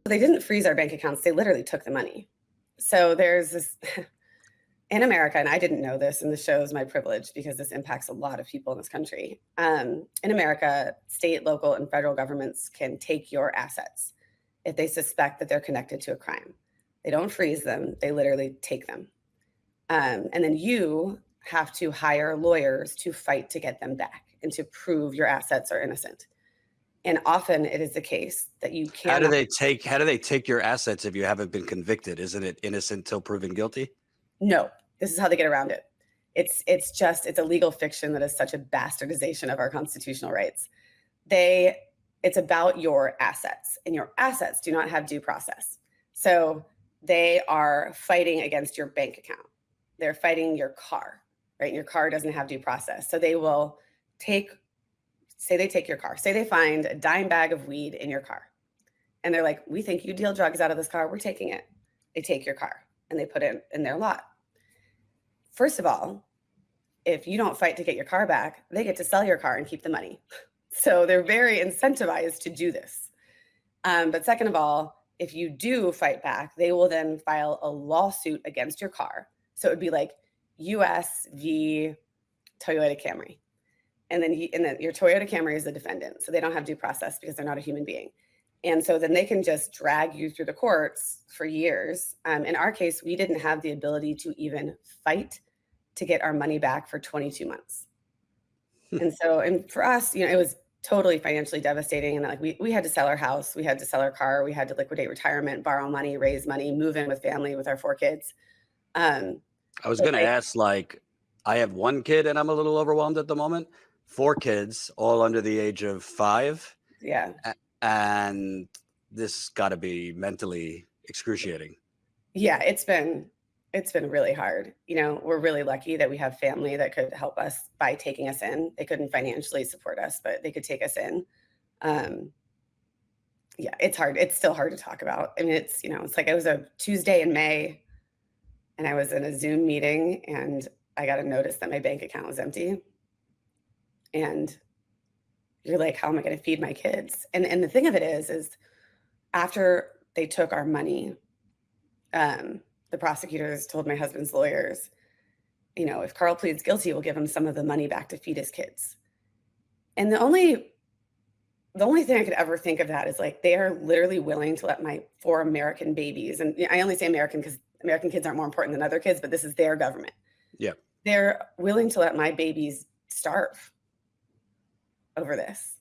They didn't freeze our bank accounts. They literally took the money. So there's this in America, and I didn't know this, and this shows my privilege because this impacts a lot of people in this country. In America, state, local, and federal governments can take your assets if they suspect that they're connected to a crime. They don't freeze them, they literally take them. And then you have to hire lawyers to fight to get them back and to prove your assets are innocent. And often it is the case that you How do cannot. they take your assets if you haven't been convicted? Isn't it innocent till proven guilty? No, this is how they get around it. It's a legal fiction that is such a bastardization of our constitutional rights. They it's about your assets, and your assets do not have due process. So they are fighting against your bank account. They're fighting your car, right? Your car doesn't have due process. So they will take say they take your car. Say they find a dime bag of weed in your car. And they're like, "We think you deal drugs out of this car. We're taking it." They take your car and they put it in their lot. First of all, if you don't fight to get your car back, they get to sell your car and keep the money. So they're very incentivized to do this. But second of all, if you do fight back, they will then file a lawsuit against your car. So it would be like US v. Toyota Camry. And then your Toyota Camry is the defendant. So they don't have due process because they're not a human being. And so then they can just drag you through the courts for years. In our case, we didn't have the ability to even fight to get our money back for 22 months. And for us, it was totally financially devastating. And like we had to sell our house, we had to sell our car, we had to liquidate retirement, borrow money, raise money, move in with family with our 4 kids. Um, I was but going to like, ask, like, I have one kid and I'm a little overwhelmed at the moment. 4 kids, all under the age of 5. yeah, And this got to be mentally excruciating. yeah, it's been really hard. We're really lucky that we have family that could help us by taking us in. They couldn't financially support us, but they could take us in. Um, yeah, it's hard. It's still hard to talk about. I mean, it's like it was a Tuesday in May and I was in a Zoom meeting and I got a notice that my bank account was empty. And you're like, how am I going to feed my kids? And the thing of it is after they took our money, the prosecutors told my husband's lawyers, if Carl pleads guilty, we'll give him some of the money back to feed his kids. And the only thing I could ever think of that is like they are literally willing to let my 4 American babies, and I only say American because American kids aren't more important than other kids, but this is their government. Yeah. They're willing to let my babies starve over this.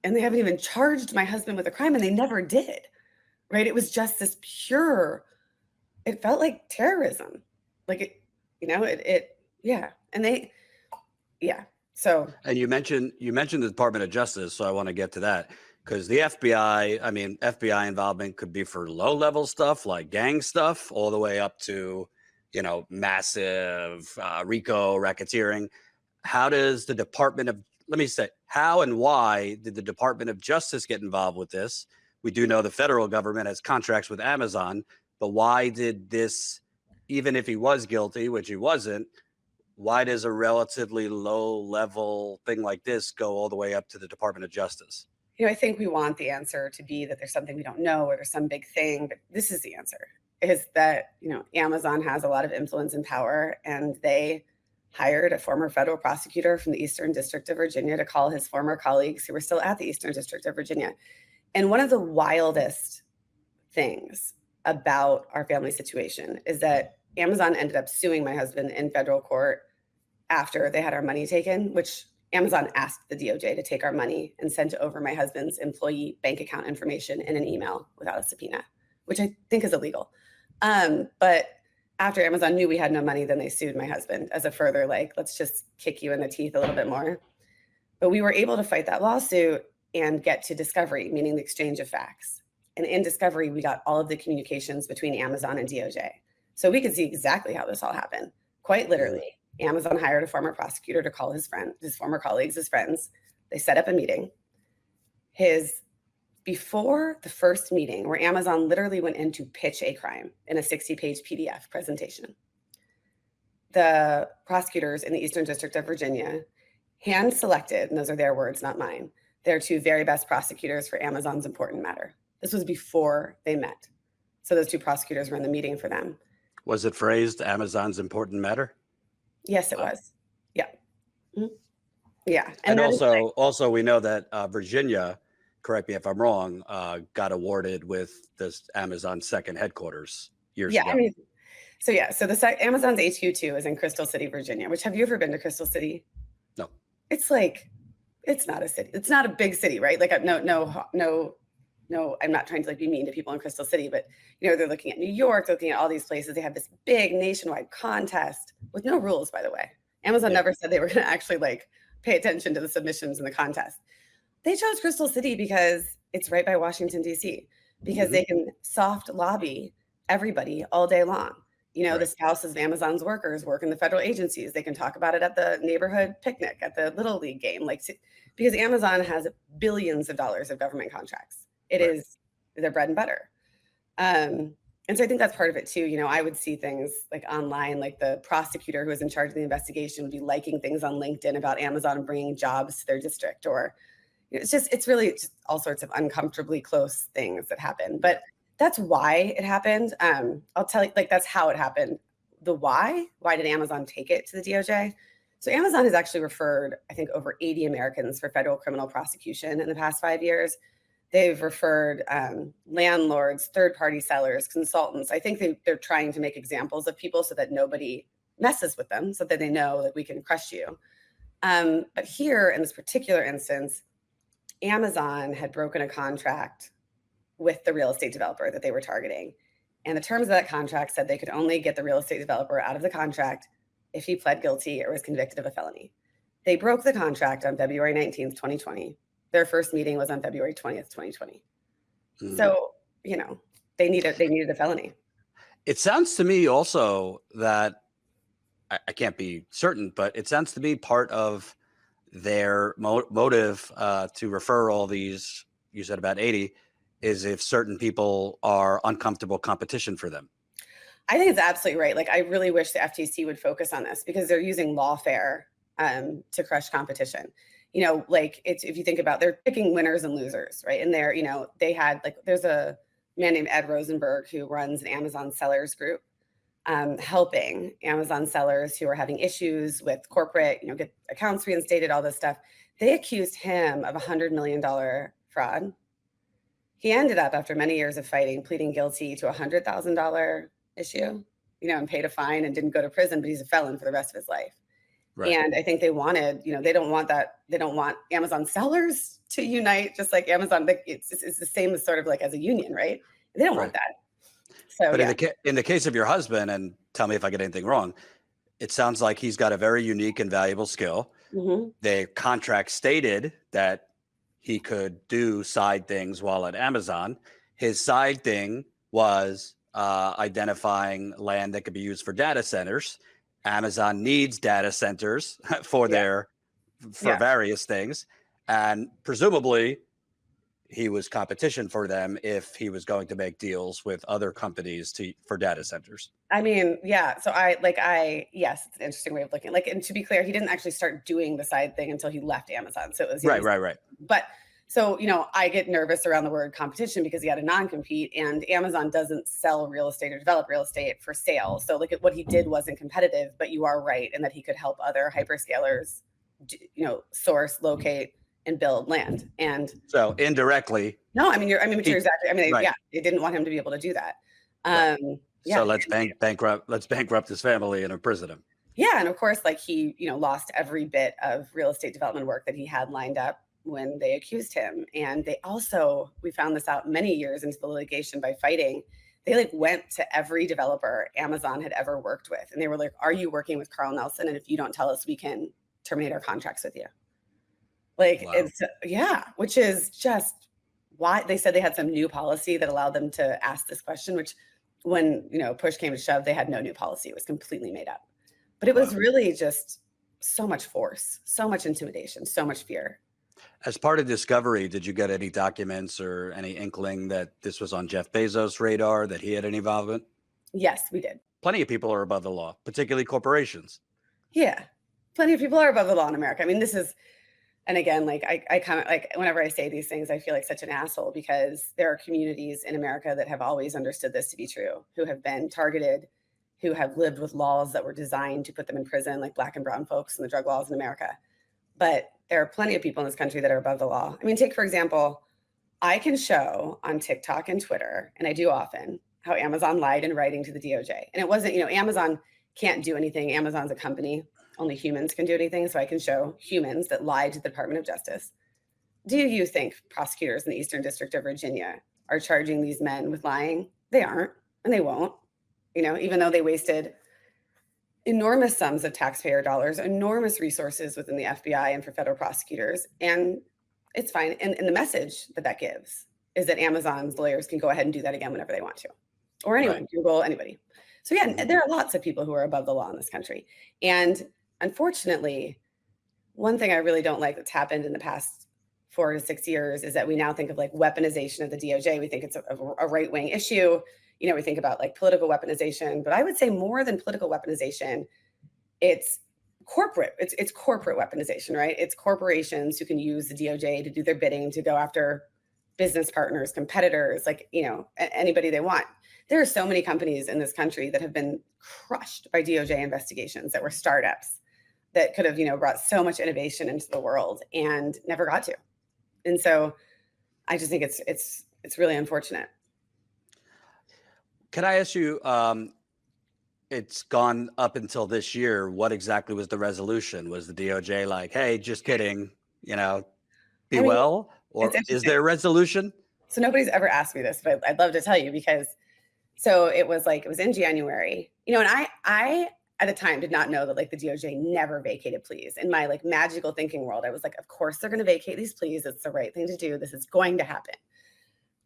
And they haven't even charged my husband with a crime, and they never did. Right? It was just this pure, it felt like terrorism. Like yeah. And yeah. So And you mentioned the Department of Justice, so I want to get to that because the FBI, I mean, FBI involvement could be for low-level stuff like gang stuff, all the way up to, massive RICO racketeering. How does the Department of Let me say, how and why did the Department of Justice get involved with this? We do know the federal government has contracts with Amazon, but why did this, even if he was guilty, which he wasn't, why does a relatively low level thing like this go all the way up to the Department of Justice? I think we want the answer to be that there's something we don't know or there's some big thing, but this is the answer, is that, Amazon has a lot of influence and power, and they hired a former federal prosecutor from the Eastern District of Virginia to call his former colleagues who were still at the Eastern District of Virginia. And one of the wildest things about our family situation is that Amazon ended up suing my husband in federal court after they had our money taken, which Amazon asked the DOJ to take our money and send over my husband's employee bank account information in an email without a subpoena, which I think is illegal. But after Amazon knew we had no money, then they sued my husband as a further, like, let's just kick you in the teeth a little bit more. But we were able to fight that lawsuit and get to discovery, meaning the exchange of facts. And in discovery, we got all of the communications between Amazon and DOJ. So we could see exactly how this all happened. Quite literally, Amazon hired a former prosecutor to call his former colleagues, his friends. They set up a meeting. Before the first meeting, where Amazon literally went in to pitch a crime in a 60-page PDF presentation, the prosecutors in the Eastern District of Virginia hand-selected, and those are their words, not mine, their 2 very best prosecutors for Amazon's important matter. This was before they met. So those two prosecutors were in the meeting for them. Was it phrased Amazon's important matter? Yes, it was. Yeah. Mhm. Yeah. And that is like, also we know that Virginia, correct me if I'm wrong, got awarded with this Amazon second headquarters years yeah, ago. I mean, so yeah, so Amazon's HQ 2 is in Crystal City, Virginia, which, have you ever been to Crystal City? No. It's like, it's not a city. It's not a big city, right? Like, no, I'm not trying to like be mean to people in Crystal City, but they're looking at New York, they're looking at all these places. They have this big nationwide contest with no rules, by the way. Amazon Yeah. never said they were going to actually like pay attention to the submissions in the contest. They chose Crystal City because it's right by Washington, D.C., because they can soft lobby everybody all day long. The Right. spouses of Amazon's workers work in the federal agencies. They can talk about it at the neighborhood picnic, at the Little League game, because Amazon has billions of dollars of government contracts. It Right. is their bread and butter. And so I think that's part of it too. I would see things like online, like the prosecutor who was in charge of the investigation would be liking things on LinkedIn about Amazon bringing jobs to their district, or it's really just all sorts of uncomfortably close things that happen. But that's why it happened. I'll tell you, like, that's how it happened. The why did Amazon take it to the DOJ? So Amazon has actually referred, I think, over 80 Americans for federal criminal prosecution in the past 5 years. They've referred landlords, third-party sellers, consultants. I think they're trying to make examples of people so that nobody messes with them, so that they know that we can crush you. But here, in this particular instance, Amazon had broken a contract with the real estate developer that they were targeting. And the terms of that contract said they could only get the real estate developer out of the contract if he pled guilty or was convicted of a felony. They broke the contract on February 19th, 2020. Their first meeting was on February 20th, 2020. So, they needed a felony. It sounds to me also that I can't be certain, but it sounds to me part of their motive to refer all these, you said about 80, is if certain people are uncomfortable competition for them. I think it's absolutely right. Like, I really wish the FTC would focus on this, because they're using lawfare to crush competition. Like, if you think about, they're picking winners and losers, right? And they had, like, there's a man named Ed Rosenberg who runs an Amazon sellers group, helping Amazon sellers who are having issues with corporate, get accounts reinstated, all this stuff. They accused him of $100 million fraud. He ended up, after many years of fighting, pleading guilty to a $100,000 issue, and paid a fine and didn't go to prison, but he's a felon for the rest of his life. Right. And I think they wanted, they don't want that. They don't want Amazon sellers to unite, just like Amazon. It's the same as sort of like as a union, right? They don't want that. So, but in the case of your husband, and tell me if I get anything wrong, it sounds like he's got a very unique and valuable skill. The contract stated that he could do side things while at Amazon. His side thing was identifying land that could be used for data centers. Amazon needs data centers for various things. And presumably he was competition for them if he was going to make deals with other companies for data centers. I mean, yeah. So yes, it's an interesting way of looking. Like, and to be clear, he didn't actually start doing the side thing until he left Amazon. So it was right. But so, I get nervous around the word competition because he had a non-compete, and Amazon doesn't sell real estate or develop real estate for sale. So like, what he did wasn't competitive, but you are right in that he could help other hyperscalers, source, locate, and build land. And so indirectly. No, I mean, you're exactly. I mean, right. Yeah, they didn't want him to be able to do that. Right. Yeah. So let's bankrupt his family and imprison him. Yeah. And of course, like, he, lost every bit of real estate development work that he had lined up when they accused him. And they also, we found this out many years into the litigation by fighting, they like went to every developer Amazon had ever worked with. And they were like, are you working with Carl Nelson? And if you don't tell us, we can terminate our contracts with you. Like, wow. Which is just why they said they had some new policy that allowed them to ask this question, which when, push came to shove, they had no new policy. It was completely made up. But it was really just so much force, so much intimidation, so much fear. As part of discovery, did you get any documents or any inkling that this was on Jeff Bezos' radar, that he had any involvement? Yes, we did. Plenty of people are above the law, particularly corporations. Yeah, plenty of people are above the law in America. I mean, this is And again, like I kind of like whenever I say these things, I feel like such an asshole because there are communities in America that have always understood this to be true, who have been targeted, who have lived with laws that were designed to put them in prison, like black and brown folks and the drug laws in America. But there are plenty of people in this country that are above the law. I mean, take for example, I can show on TikTok and Twitter, and I do often, how Amazon lied in writing to the DOJ. And it wasn't, Amazon can't do anything. Amazon's a company. Only humans can do anything. So I can show humans that lied to the Department of Justice. Do you think prosecutors in the Eastern District of Virginia are charging these men with lying? They aren't, and they won't, even though they wasted enormous sums of taxpayer dollars, enormous resources within the FBI and for federal prosecutors. And it's fine. And the message that gives is that Amazon's lawyers can go ahead and do that again whenever they want to, or anyone, Right. Google, anybody. So yeah, there are lots of people who are above the law in this country. And unfortunately, one thing I really don't like that's happened in the past 4 to 6 years is that we now think of like weaponization of the DOJ. We think it's a right-wing issue. We think about like political weaponization, but I would say more than political weaponization, it's corporate. It's corporate weaponization, right? It's corporations who can use the DOJ to do their bidding, to go after business partners, competitors, like, anybody they want. There are so many companies in this country that have been crushed by DOJ investigations that were startups that could have, brought so much innovation into the world and never got to. And so I just think it's really unfortunate. Can I ask you, it's gone up until this year. What exactly was the resolution? Was the DOJ like, hey, just kidding, well? Or is there a resolution? So nobody's ever asked me this, but I'd love to tell you because so it was in January, and I at the time did not know that like the DOJ never vacated pleas. In my like magical thinking world, I was like, of course they're going to vacate these pleas. It's the right thing to do. This is going to happen.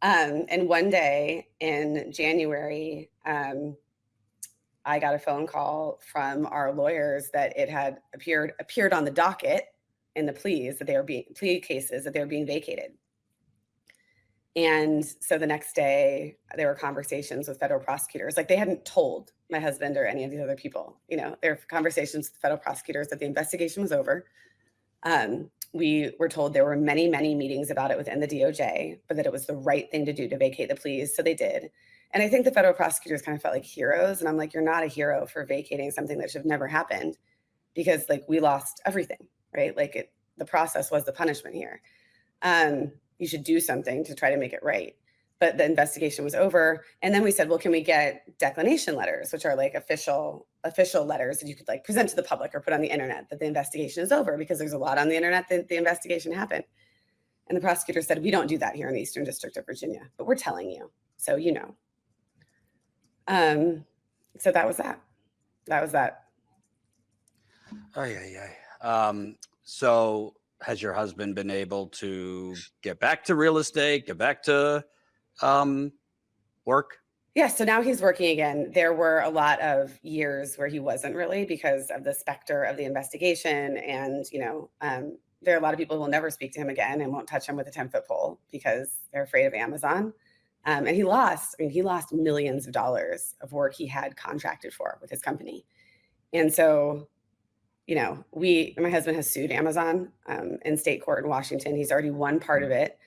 And one day in January, I got a phone call from our lawyers that it had appeared on the docket in the pleas that plea cases that they were being vacated. And so the next day there were conversations with federal prosecutors. Like they hadn't told my husband or any of these other people, there were conversations with federal prosecutors that the investigation was over. We were told there were many, many meetings about it within the DOJ, but that it was the right thing to do to vacate the pleas. So they did. And I think the federal prosecutors kind of felt like heroes. And I'm like, you're not a hero for vacating something that should have never happened because like we lost everything, right? Like the process was the punishment here. You should do something to try to make it right. But the investigation was over. And then we said, well, can we get declination letters, which are like official letters that you could like present to the public or put on the internet that the investigation is over, because there's a lot on the internet that the investigation happened. And the prosecutor said, we don't do that here in the Eastern District of Virginia, but we're telling you. So, so that was that. That was that. Oh, yeah. So has your husband been able to get back to real estate, get back to work? Yeah, so now he's working again. There were a lot of years where he wasn't really because of the specter of the investigation. And, there are a lot of people who will never speak to him again and won't touch him with a 10-foot pole because they're afraid of Amazon. And he lost millions of dollars of work he had contracted for with his company. And so, my husband has sued Amazon in state court in Washington. He's already won part of it,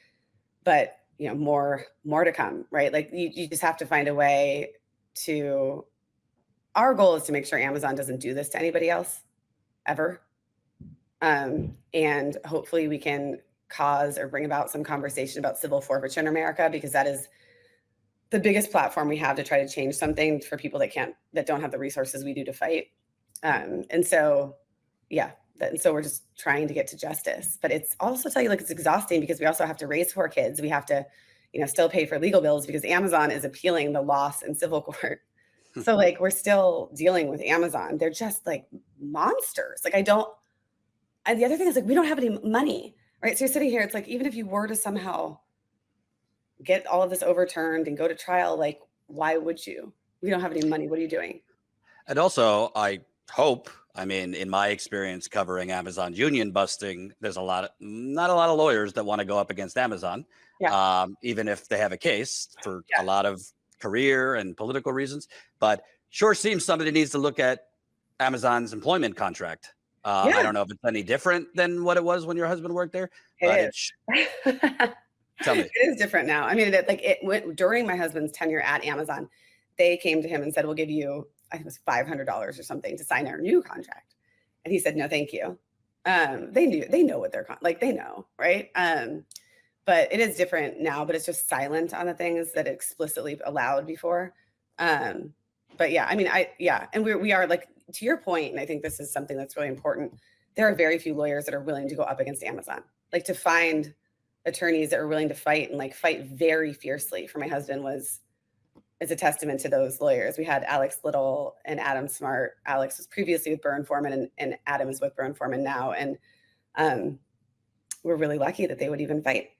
but more to come, right? Like you just have to find a way to, our goal is to make sure Amazon doesn't do this to anybody else ever. And hopefully we can cause or bring about some conversation about civil forfeiture in America, because that is the biggest platform we have to try to change something for people that don't have the resources we do to fight. And so, yeah. And so we're just trying to get to justice, but it's also tell you like it's exhausting because we also have to raise 4 kids. We have to, still pay for legal bills because Amazon is appealing the loss in civil court. So like we're still dealing with Amazon. They're just like monsters. Like the other thing is like we don't have any money, right? So you're sitting here. It's like even if you were to somehow get all of this overturned and go to trial, like why would you? We don't have any money. What are you doing? And also, I hope. In my experience covering Amazon union busting, there's not a lot of lawyers that want to go up against Amazon, even if they have a case for a lot of career and political reasons. But sure seems somebody needs to look at Amazon's employment contract I Yeah, don't know if it's any different than what it was when your husband worked there, but it it's, is. tell me. It is different now. I mean, it went during my husband's tenure at Amazon. They came to him and said, "We'll give you, I think it was $500 or something to sign our new contract," and he said, "No, thank you." They know what they're like. They know, right? But it is different now. But it's just silent on the things that it explicitly allowed before. Um, but yeah, I mean, and we are like, to your point, and I think this is something that's really important. There are very few lawyers that are willing to go up against Amazon, like to find attorneys that are willing to fight and like fight very fiercely for my husband was is a testament to those lawyers. We had Alex Little and Adam Smart. Alex was previously with Burn Foreman, and Adam is with Burn Foreman now. And we're really lucky that they would even fight.